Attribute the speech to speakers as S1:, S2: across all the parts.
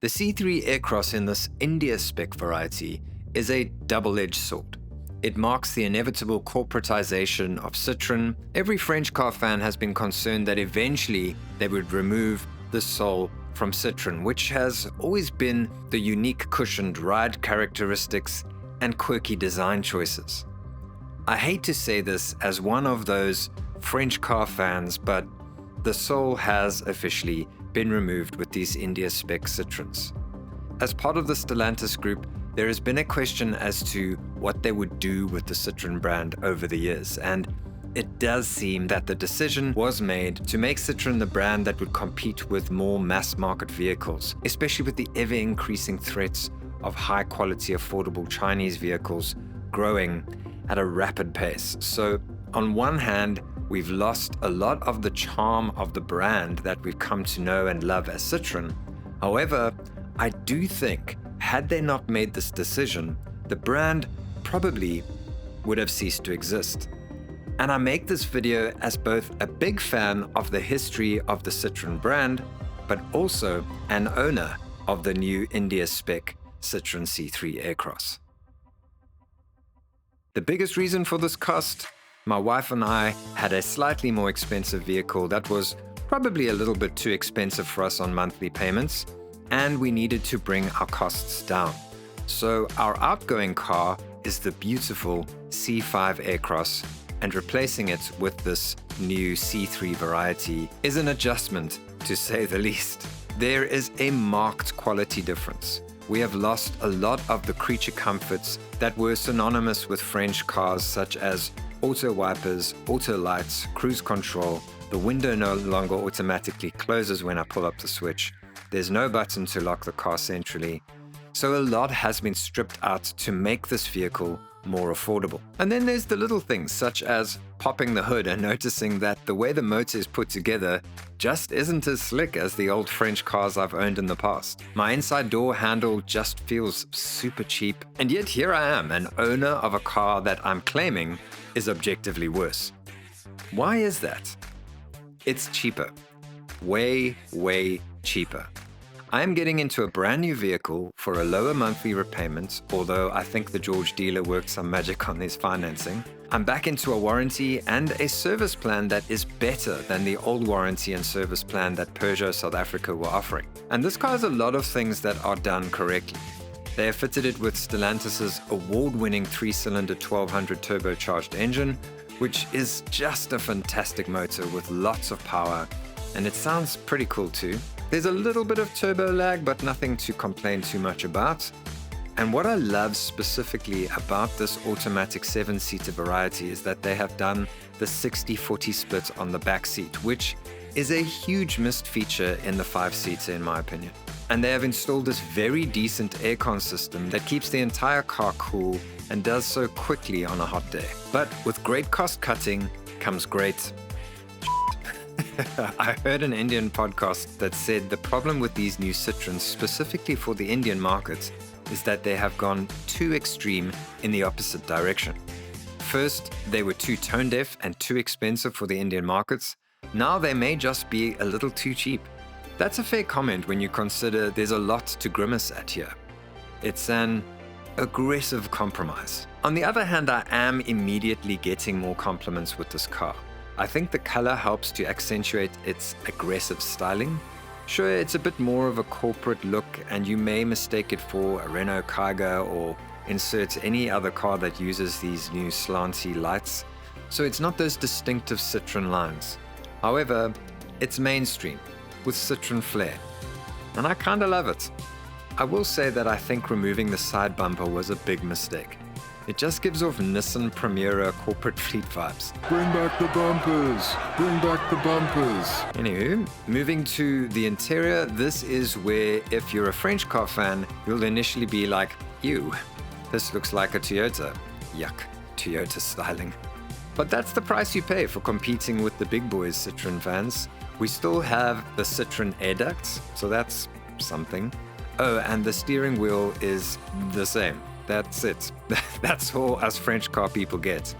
S1: The C3 Aircross in this India Spec variety is a double-edged sword. It marks the inevitable corporatization of Citroën. Every French car fan has been concerned that eventually they would remove the soul from Citroën, which has always been the unique cushioned ride characteristics and quirky design choices. I hate to say this as one of those French car fans, but the soul has officially been removed with these India Spec Citroens. As part of the Stellantis group, there has been a question as to what they would do with the Citroën brand over the years, and it does seem that the decision was made to make Citroën the brand that would compete with more mass-market vehicles, especially with the ever-increasing threats of high-quality, affordable Chinese vehicles growing at a rapid pace. So, on one hand, we've lost a lot of the charm of the brand that we've come to know and love as Citroën. However, I do think, had they not made this decision, the brand probably would have ceased to exist. And I make this video as both a big fan of the history of the Citroën brand, but also an owner of the new India Spec Citroen C3 Aircross. The biggest reason for this cost? My wife and I had a slightly more expensive vehicle that was probably a little bit too expensive for us on monthly payments, and we needed to bring our costs down. So our outgoing car is the beautiful C5 Aircross, and replacing it with this new C3 variety is an adjustment, to say the least. There is a marked quality difference. We have lost a lot of the creature comforts that were synonymous with French cars, such as auto wipers, auto lights, cruise control. The window no longer automatically closes when I pull up the switch. There's no button to lock the car centrally. So a lot has been stripped out to make this vehicle more affordable. And then there's the little things, such as popping the hood and noticing that the way the motor is put together just isn't as slick as the old French cars I've owned in the past. My inside door handle just feels super cheap, and yet here I am, an owner of a car that I'm claiming is objectively worse. Why is that? It's cheaper. Way, way cheaper. I am getting into a brand new vehicle for a lower monthly repayment, although I think the George dealer worked some magic on his financing. I'm back into a warranty and a service plan that is better than the old warranty and service plan that Peugeot South Africa were offering. And this car has a lot of things that are done correctly. They have fitted it with Stellantis' award-winning 3-cylinder 1200 turbocharged engine, which is just a fantastic motor with lots of power, and it sounds pretty cool too. There's a little bit of turbo lag, but nothing to complain too much about. And what I love specifically about this automatic 7-seater variety is that they have done the 60-40 split on the back seat, which is a huge missed feature in the 5-seater in my opinion. And they have installed this very decent aircon system that keeps the entire car cool and does so quickly on a hot day. But with great cost cutting comes great I heard an Indian podcast that said the problem with these new Citroens, specifically for the Indian market, is that they have gone too extreme in the opposite direction. First, they were too tone-deaf and too expensive for the Indian markets. Now they may just be a little too cheap. That's a fair comment when you consider there's a lot to grimace at here. It's an aggressive compromise. On the other hand, I am immediately getting more compliments with this car. I think the color helps to accentuate its aggressive styling. Sure, it's a bit more of a corporate look, and you may mistake it for a Renault Kiger or insert any other car that uses these new slanty lights. So it's not those distinctive Citroen lines. However, it's mainstream with Citroen flair, and I kinda love it. I will say that I think removing the side bumper was a big mistake. It just gives off Nissan Primera corporate fleet vibes.
S2: Bring back the bumpers! Bring back the bumpers!
S1: Anywho, moving to the interior, this is where, if you're a French car fan, you'll initially be like, ew, this looks like a Toyota. Yuck, Toyota styling. But that's the price you pay for competing with the big boys Citroen fans. We still have the Citroen air ducts, so that's something. Oh, and the steering wheel is the same. That's it. That's all us French car people get.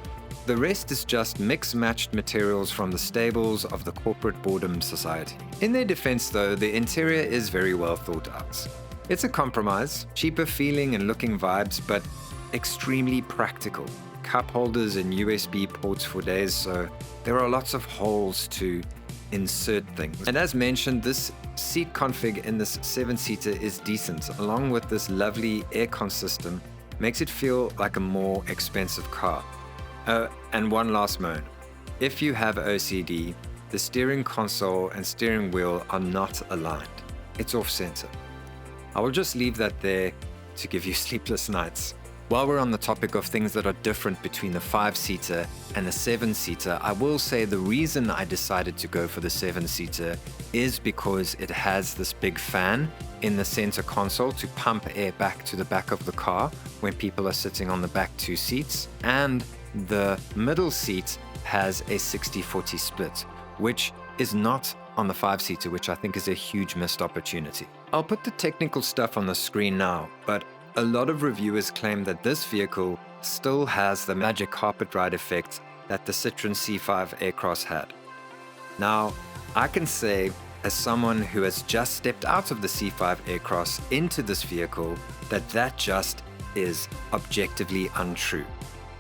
S1: The rest is just mix-matched materials from the stables of the corporate boredom society. In their defense though, the interior is very well thought out. It's a compromise, cheaper feeling and looking vibes, but extremely practical. Cup holders and USB ports for days, so there are lots of holes to insert things. And as mentioned, this seat config in this 7-seater is decent, along with this lovely aircon system, makes it feel like a more expensive car. And one last note, if you have OCD, the steering console and steering wheel are not aligned. It's off center. I will just leave that there to give you sleepless nights. While we're on the topic of things that are different between the 5-seater and the 7-seater, I will say the reason I decided to go for the 7-seater is because it has this big fan in the center console to pump air back to the back of the car when people are sitting on the back 2 seats, and the middle seat has a 60-40 split, which is not on the 5-seater, which I think is a huge missed opportunity. I'll put the technical stuff on the screen now, but a lot of reviewers claim that this vehicle still has the magic carpet ride effect that the Citroen C5 Aircross had. Now, I can say, as someone who has just stepped out of the C5 Aircross into this vehicle, that just is objectively untrue.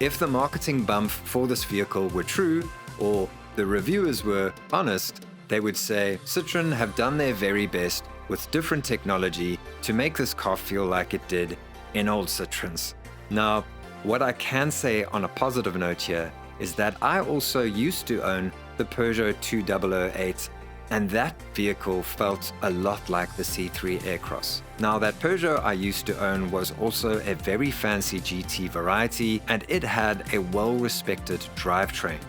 S1: If the marketing bump for this vehicle were true, or the reviewers were honest, they would say Citroen have done their very best with different technology to make this car feel like it did in old Citroens. Now, what I can say on a positive note here is that I also used to own the Peugeot 2008, and that vehicle felt a lot like the C3 Aircross. Now, that Peugeot I used to own was also a very fancy GT variety, and it had a well-respected drivetrain.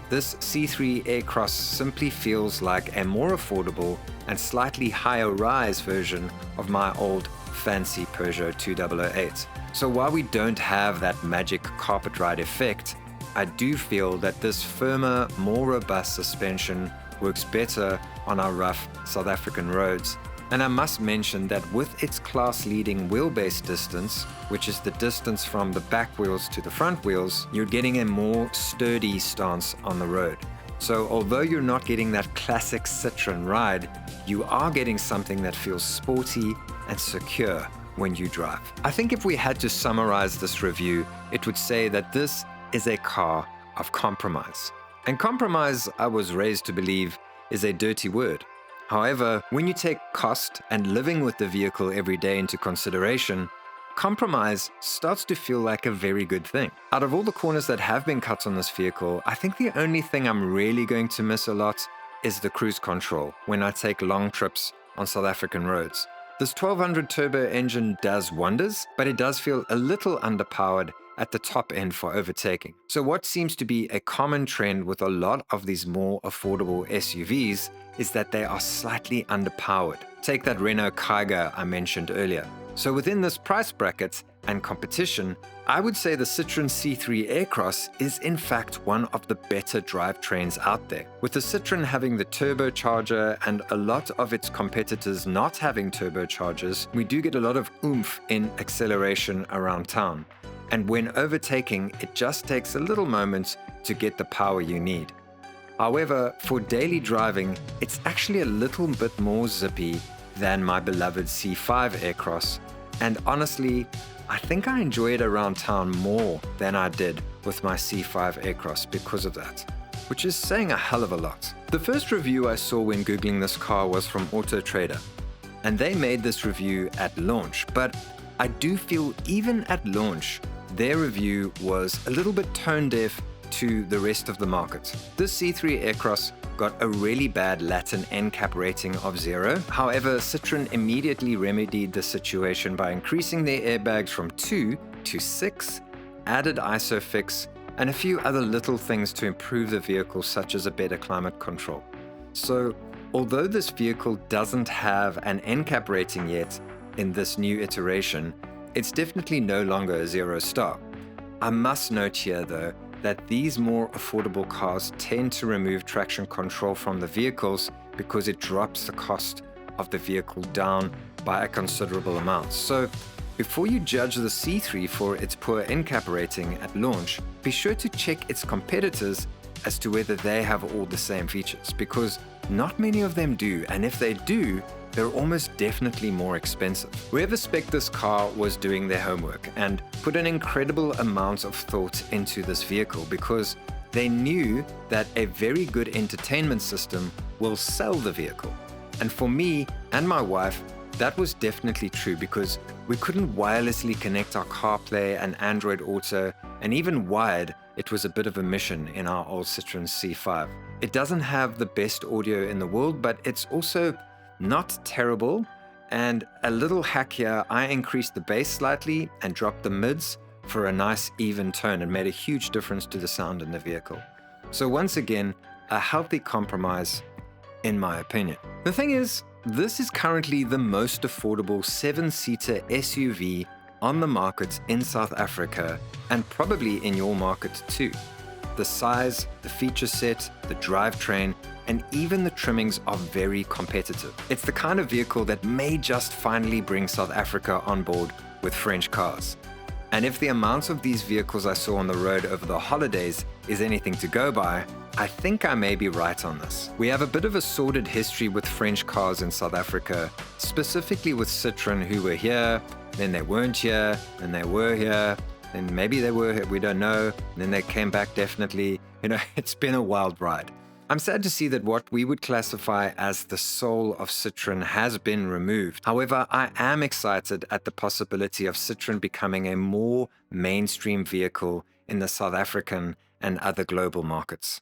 S1: This C3 Aircross simply feels like a more affordable and slightly higher rise version of my old fancy Peugeot 2008. So while we don't have that magic carpet ride effect, I do feel that this firmer, more robust suspension works better on our rough South African roads. And I must mention that with its class-leading wheelbase distance, which is the distance from the back wheels to the front wheels, you're getting a more sturdy stance on the road. So although you're not getting that classic Citroen ride, you are getting something that feels sporty and secure when you drive. I think if we had to summarize this review, it would say that this is a car of compromise. And compromise, I was raised to believe, is a dirty word. However, when you take cost and living with the vehicle every day into consideration, compromise starts to feel like a very good thing. Out of all the corners that have been cut on this vehicle, I think the only thing I'm really going to miss a lot is the cruise control when I take long trips on South African roads. This 1200 turbo engine does wonders, but it does feel a little underpowered at the top end for overtaking. So what seems to be a common trend with a lot of these more affordable SUVs is that they are slightly underpowered. Take that Renault Kiger I mentioned earlier. So within this price bracket and competition, I would say the Citroen C3 Aircross is in fact one of the better drivetrains out there. With the Citroen having the turbocharger and a lot of its competitors not having turbochargers, we do get a lot of oomph in acceleration around town. And when overtaking, it just takes a little moment to get the power you need. However, for daily driving, it's actually a little bit more zippy than my beloved C5 Aircross. And honestly, I think I enjoy it around town more than I did with my C5 Aircross because of that, which is saying a hell of a lot. The first review I saw when Googling this car was from Auto Trader, and they made this review at launch, but I do feel even at launch, their review was a little bit tone deaf to the rest of the market. This C3 Aircross got a really bad Latin NCAP rating of 0. However, Citroen immediately remedied the situation by increasing their airbags from 2 to 6, added ISOFIX, and a few other little things to improve the vehicle, such as a better climate control. So, although this vehicle doesn't have an NCAP rating yet in this new iteration, it's definitely no longer a 0-star. I must note here though, that these more affordable cars tend to remove traction control from the vehicles because it drops the cost of the vehicle down by a considerable amount. So before you judge the C3 for its poor NCAP rating at launch, be sure to check its competitors as to whether they have all the same features, because not many of them do, and if they do, they're almost definitely more expensive. Whoever spec'd this car was doing their homework and put an incredible amount of thought into this vehicle because they knew that a very good entertainment system will sell the vehicle. And for me and my wife, that was definitely true because we couldn't wirelessly connect our CarPlay and Android Auto, and even wired, it was a bit of a mission in our old Citroen C5. It doesn't have the best audio in the world, but it's also not terrible. And a little hack here, I increased the bass slightly and dropped the mids for a nice even tone and made a huge difference to the sound in the vehicle. So once again, a healthy compromise in my opinion. The thing is, this is currently the most affordable 7-seater SUV on the market in South Africa and probably in your market too. The size, the feature set, the drivetrain, and even the trimmings are very competitive. It's the kind of vehicle that may just finally bring South Africa on board with French cars. And if the amount of these vehicles I saw on the road over the holidays is anything to go by, I think I may be right on this. We have a bit of a sordid history with French cars in South Africa, specifically with Citroën, who were here, then they weren't here, then they were here, and maybe they were here, we don't know, and then they came back definitely. It's been a wild ride. I'm sad to see that what we would classify as the soul of Citroën has been removed. However, I am excited at the possibility of Citroën becoming a more mainstream vehicle in the South African and other global markets.